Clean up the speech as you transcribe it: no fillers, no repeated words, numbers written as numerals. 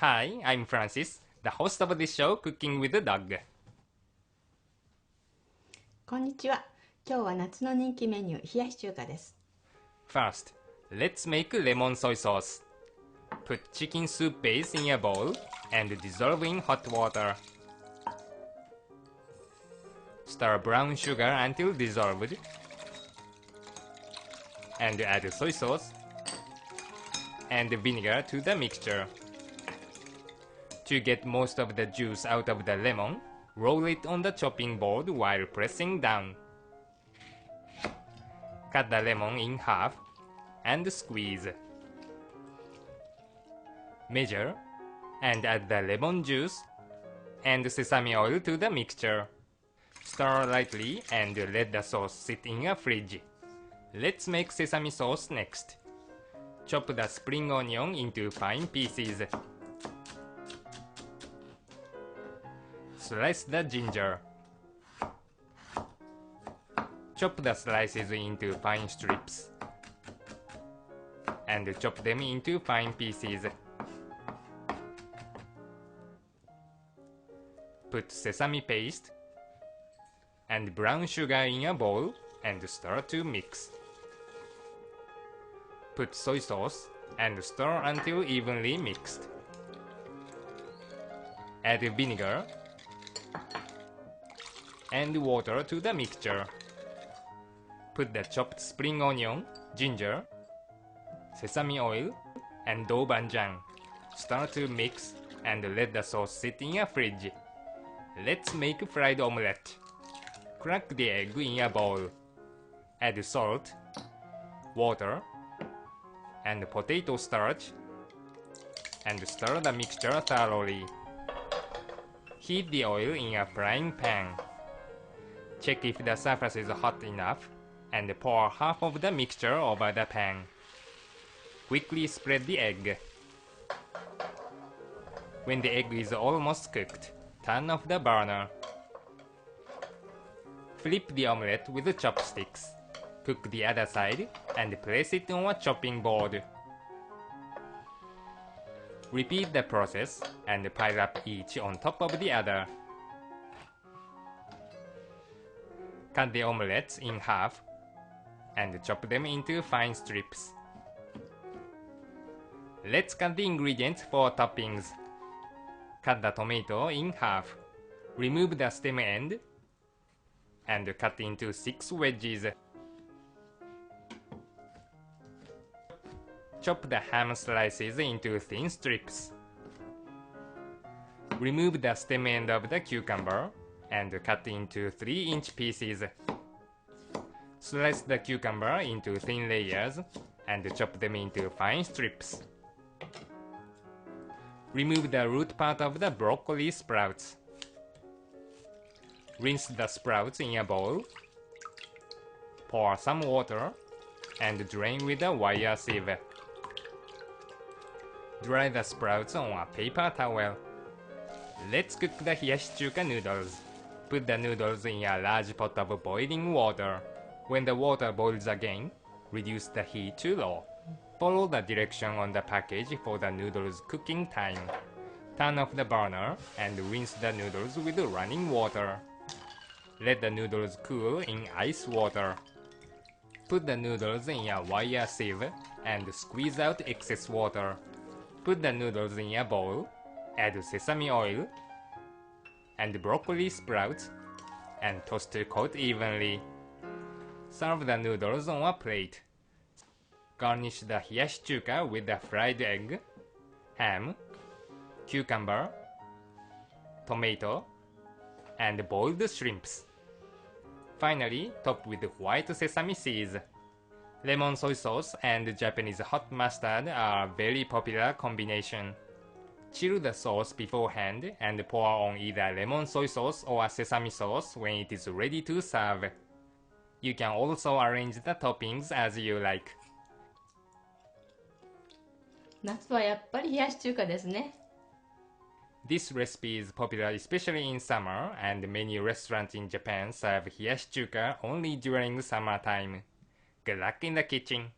Hi, I'm Francis, the host of this show, Cooking with the Dog. こんにちは。今日は夏の人気メニュー、冷やし中華です。First, let's make lemon soy sauce. Put chicken soup base in a bowl and dissolve in hot water. Stir brown sugar until dissolved. And add soy sauce and vinegar to the mixture. To get most of the juice out of the lemon, roll it on the chopping board while pressing down. Cut the lemon in half and squeeze. Measure and add the lemon juice and sesame oil to the mixture. Stir lightly and let the sauce sit in a fridge. Let's make sesame sauce next. Chop the spring onion into fine pieces. Slice the ginger. Chop the slices into fine strips and chop them into fine pieces. Put sesame paste and brown sugar in a bowl and stir to mix. Put soy sauce and stir until evenly mixed. Add vinegar and water to the mixture. Put the chopped spring onion, ginger, sesame oil, and doubanjiang. Stir to mix and let the sauce sit in a fridge. Let's make fried omelette. Crack the egg in a bowl. Add salt, water, and potato starch, and stir the mixture thoroughly. Heat the oil in a frying pan. Check if the surface is hot enough, and pour half of the mixture over the pan. Quickly spread the egg. When the egg is almost cooked, turn off the burner. Flip the omelette with chopsticks. Cook the other side and place it on a chopping board. Repeat the process and pile up each on top of the other. Cut the omelettes in half and chop them into fine strips. Let's cut the ingredients for toppings. Cut the tomato in half. Remove the stem end and cut into 6 wedges. Chop the ham slices into thin strips. Remove the stem end of the cucumber and cut into 3-inch pieces. Slice the cucumber into thin layers and chop them into fine strips. Remove the root part of the broccoli sprouts. Rinse the sprouts in a bowl. Pour some water and drain with a wire sieve. Dry the sprouts on a paper towel. Let's cook the Hiyashi Chuka noodles. Put the noodles in a large pot of boiling water. When the water boils again, reduce the heat to low. Follow the direction on the package for the noodles cooking time. Turn off the burner and rinse the noodles with running water. Let the noodles cool in ice water. Put the noodles in a wire sieve and squeeze out excess water. Put the noodles in a bowl, add sesame oil and broccoli sprouts, and toss to coat evenly. Serve the noodles on a plate. Garnish the Hiyashi Chuka with the fried egg, ham, cucumber, tomato, and boiled shrimps. Finally, top with white sesame seeds. Lemon soy sauce and Japanese hot mustard are a very popular combination. Chill the sauce beforehand and pour on either lemon soy sauce or sesame sauce when it is ready to serve. You can also arrange the toppings as you like. 夏はやっぱり冷やし中華ですね。This recipe is popular especially in summer, and many restaurants in Japan serve Hiyashi Chuka only during summertime. Good luck in the kitchen!